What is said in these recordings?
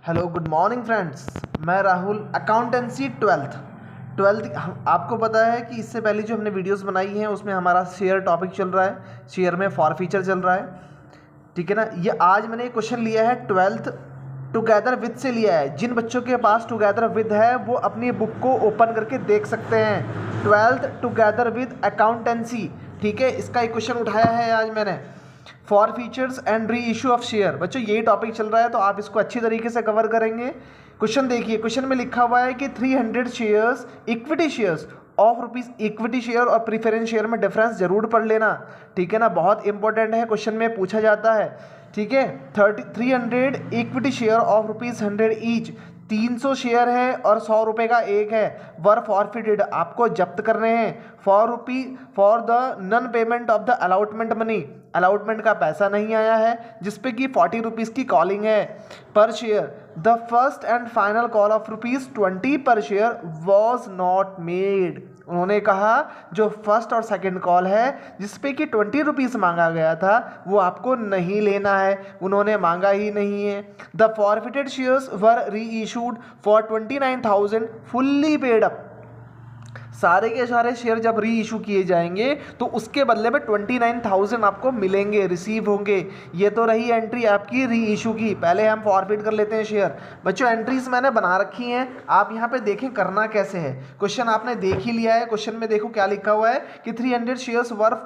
Hello good morning friends. मैं Rahul, accountancy twelfth आपको पता है कि इससे पहले जो हमने वीडियोस बनाई हैं उसमें हमारा शेयर टॉपिक चल रहा है, शेयर में फॉर फीचर चल रहा है, ठीक है ना। ये आज मैंने एक क्वेश्चन लिया है ट्वेल्थ टुगेदर विद से लिया है। जिन बच्चों के पास टुगेदर विद है वो अपनी बुक को ओपन करके देख सकते हैं। ट्वेल्थ टुगेदर विद अकाउंटेंसी, ठीक है, इसका एक क्वेश्चन उठाया है आज मैंने। For features and re issue of share, बच्चों यही टॉपिक चल रहा है तो आप इसको अच्छी तरीके से कवर करेंगे। क्वेश्चन देखिए, क्वेश्चन में लिखा हुआ है कि 300 shares equity shares of rupees, equity share और प्रीफरेंस शेयर में डिफरेंस जरूर पढ़ लेना, ठीक है ना, बहुत इंपॉर्टेंट है, क्वेश्चन में पूछा जाता है, ठीक है। 300 equity share of rupees 100 each, 300 share है और 100 रुपये का एक है, वर फॉरफिटेड, आपको जब्त करने हैं। For the non payment of the allotment money, allotment का पैसा नहीं आया है, जिसपे कि 40 रुपीज़ की कॉलिंग है पर share. The first and final call of ₹20 पर शेयर वॉज नॉट मेड, उन्होंने कहा जो फर्स्ट और सेकंड कॉल है जिसपे कि 20 रुपीज़ मांगा गया था वो आपको नहीं लेना है, उन्होंने मांगा ही नहीं है। द फॉरफिटेड शेयर्स वर री issued for 29,000 fully paid up, सारे के सारे शेयर जब री इशू किए जाएंगे तो उसके बदले में 29,000 आपको मिलेंगे, रिसीव होंगे। ये तो रही एंट्री आपकी री इशू की। पहले हम फॉरफिट कर लेते हैं शेयर। बच्चों एंट्रीज मैंने बना रखी हैं, आप यहाँ पे देखें करना कैसे है। क्वेश्चन आपने देख ही लिया है, क्वेश्चन में देखो क्या लिखा हुआ है कि 300 shares were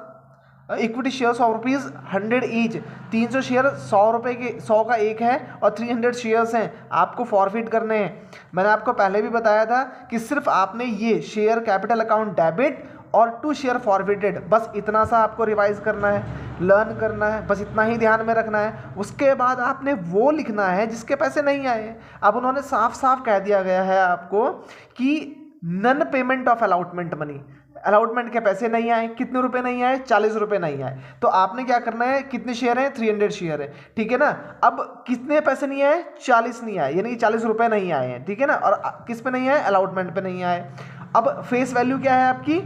equity shares of rupees 100 each, 300 share 100 रुपये के 100 का एक है और 300 शेयर्स हैं, आपको फॉरफिट करने हैं। मैंने आपको पहले भी बताया था कि सिर्फ आपने ये शेयर कैपिटल अकाउंट डेबिट और टू शेयर फॉरफिटेड, बस इतना सा आपको रिवाइज करना है, लर्न करना है, बस इतना ही ध्यान में रखना है। उसके बाद आपने वो लिखना है जिसके पैसे नहीं आए। अब उन्होंने साफ साफ कह दिया गया है आपको कि non payment of allotment money, allotment के पैसे नहीं आए। कितने रुपए नहीं आए? 40 रुपये नहीं आए। तो आपने क्या करना है, कितने शेयर हैं? 300 शेयर है, ठीक है ना। अब कितने पैसे नहीं आए? 40 नहीं आए, यानी 40 रुपये नहीं आए हैं, ठीक है ना। और किस पे नहीं आए? अलॉटमेंट पे नहीं आए। अब फेस वैल्यू क्या है आपकी?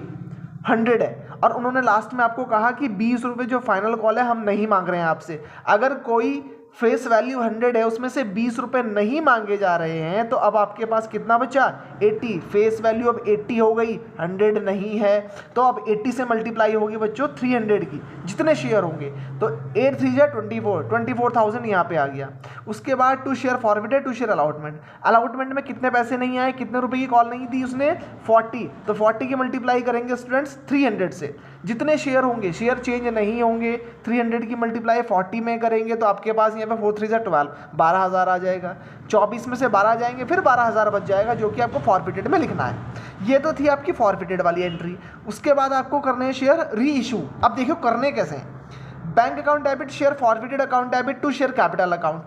100 है। और उन्होंने लास्ट में आपको कहा कि 20 रुपये जो फाइनल कॉल है हम नहीं मांग रहे हैं आपसे। अगर कोई फेस वैल्यू 100 है उसमें से 20 रुपये नहीं मांगे जा रहे हैं तो अब आपके पास कितना बचा? 80। फेस वैल्यू अब 80 हो गई, 100 नहीं है, तो अब 80 से मल्टीप्लाई होगी बच्चों 300 की, जितने शेयर होंगे। तो 8 3 जा 24,000 यहाँ पे आ गया। उसके बाद to share forfeited, to share allotment, allotment में कितने पैसे नहीं आए, कितने रुपए की कॉल नहीं दी उसने? 40। तो 40 की मल्टीप्लाई करेंगे स्टूडेंट्स 300 से, जितने शेयर होंगे, शेयर चेंज नहीं होंगे, 300 की मल्टीप्लाई 40 में करेंगे तो आपके पास यहाँ पे 4 3 जा 12, 12,000 आ जाएगा। 24 में से 12 जाएंगे, फिर 12,000 बच जाएगा, जो कि आपको फॉरफिटेड में लिखना है। ये तो थी आपकी फॉरफिटेड वाली एंट्री। उसके बाद आपको करने हैं शेयर री इशू। अब देखियो करने कैसे हैं। Bank account debit, share forfeited account debit to share capital account.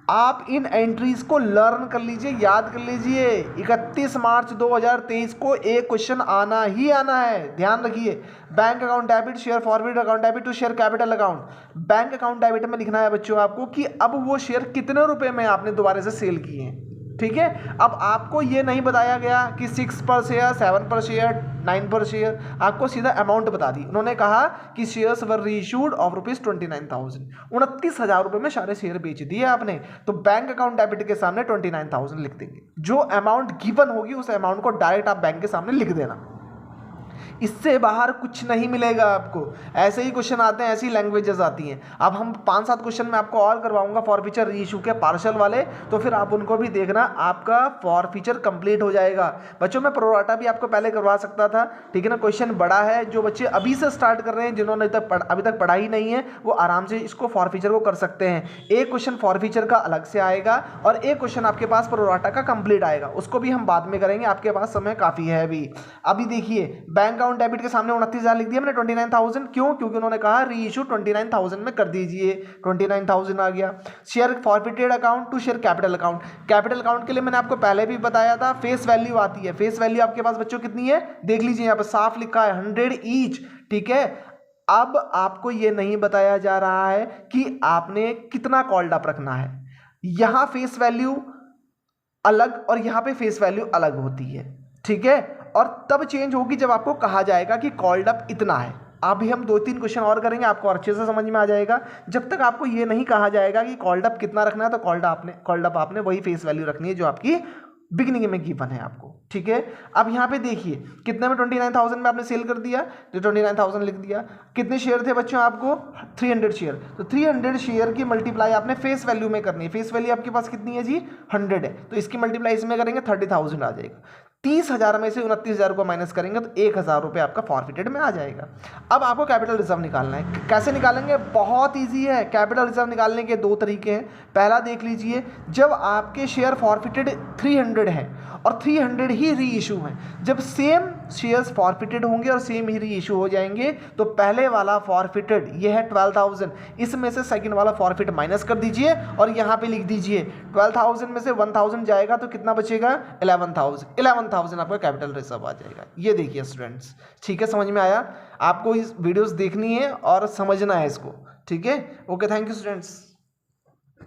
आप इन एंट्रीज को लर्न कर लीजिए, याद कर लीजिए। 31 मार्च 2023 को एक क्वेश्चन आना ही आना है, ध्यान रखिए। Bank account debit, share forward account debit to share capital account. Bank account debit में लिखना है बच्चों आपको कि अब वो शेयर कितने रुपए में आपने दोबारा से सेल किए हैं, ठीक है। अब आपको ये नहीं बताया गया कि 6 पर शेयर, 7 पर शेयर, 9 पर शेयर, आपको सीधा अमाउंट बता दी। उन्होंने कहा कि shares were reissued of rupees 29,000, 29,000 रुपये में सारे शेयर बेच दिए आपने। तो बैंक अकाउंट डेबिट के सामने 29,000 लिख देंगे। जो अमाउंट गिवन होगी उस अमाउंट को डायरेक्ट आप बैंक के सामने लिख देना, इससे बाहर कुछ नहीं मिलेगा आपको। ऐसे ही क्वेश्चन आते हैं, ऐसी लैंग्वेजेस आती हैं। अब हम 5-7 क्वेश्चन में आपको और करवाऊंगा फॉर फीचर री इशू के पार्शल वाले, तो फिर आप उनको भी देखना, आपका फॉर फीचर कंप्लीट हो जाएगा। बच्चों मैं प्रोराटा भी आपको पहले करवा सकता था, ठीक है ना। क्वेश्चन बड़ा है, जो बच्चे अभी से स्टार्ट कर रहे हैं, जिन्होंने अभी तक पढ़ा ही नहीं है, वो आराम से इसको फॉर फीचर को कर सकते हैं। एक क्वेश्चन फॉर फीचर का अलग से आएगा और एक क्वेश्चन आपके पास प्रोराटा का कंप्लीट आएगा, उसको भी हम बाद में करेंगे, आपके पास समय काफ़ी है अभी। अभी देखिए बैंक अकाउंट डेबिट के सामने 29,000 लिख दिया मैंने, 29,000 क्यों? क्योंकि उन्होंने कहा री इशू 29,000 में कर दीजिए, 29,000 आ गया। Share forfeited account to share capital account, capital account के लिए मैंने आपको पहले भी बताया था, फेस वैल्यू आती है। फेस वैल्यू आपके पास बच्चों कितनी है देख लीजिए, यहाँ पर साफ लिखा है 100 ईच, ठीक है। अब आपको ये नहीं बताया जा रहा है कि आपने कितना कॉल्ड अप रखना है। यहां फेस वैल्यू अलग और यहां पे फेस वैल्यू अलग होती है, ठीक है। और तब चेंज होगी जब आपको कहा जाएगा कि कॉल्ड अप इतना है, अभी हम 2-3 क्वेश्चन और करेंगे, आपको और अच्छे से समझ में आ जाएगा। जब तक आपको ये नहीं कहा जाएगा कि कॉल्ड अप कितना रखना है, तो कॉल्ड अप आपने वही फेस वैल्यू रखनी है जो आपकी बिगनिंग में गिवन है आपको, ठीक है। अब यहाँ पे देखिए कितने में 29,000 में आपने सेल कर दिया, जो 29,000 लिख दिया। कितने शेयर थे बच्चों आपको? 300 शेयर। तो 300 शेयर की मल्टीप्लाई आपने फेस वैल्यू में करनी है। फेस वैल्यू आपके पास कितनी है जी? 100 है, तो इसकी मल्टीप्लाई इसमें करेंगे 30,000 आ जाएगा। 30,000 में से 29,000 को माइनस करेंगे तो 1,000 रुपये आपका फॉरफिटेड में आ जाएगा। अब आपको कैपिटल रिजर्व निकालना है। कैसे निकालेंगे? बहुत इजी है। कैपिटल रिजर्व निकालने के 2 तरीके हैं। पहला देख लीजिए, जब आपके शेयर फॉरफिटेड 300 है और 300 ही री इशू हैं, जब सेम शेयर्स फॉरफिटेड होंगे और सेम ही री इशू हो जाएंगे, तो पहले वाला फॉरफिटेड ये है 12,000, इसमें से सेकंड वाला फॉरफिट माइनस कर दीजिए और यहाँ पे लिख दीजिए 12,000 में से 1,000 जाएगा तो कितना बचेगा? 11,000 आपका कैपिटल रिजर्व आ जाएगा। ये देखिए स्टूडेंट्स, ठीक है, समझ में आया? आपको इस वीडियोस देखनी है और समझना है इसको, ठीक है। Okay, thank you students.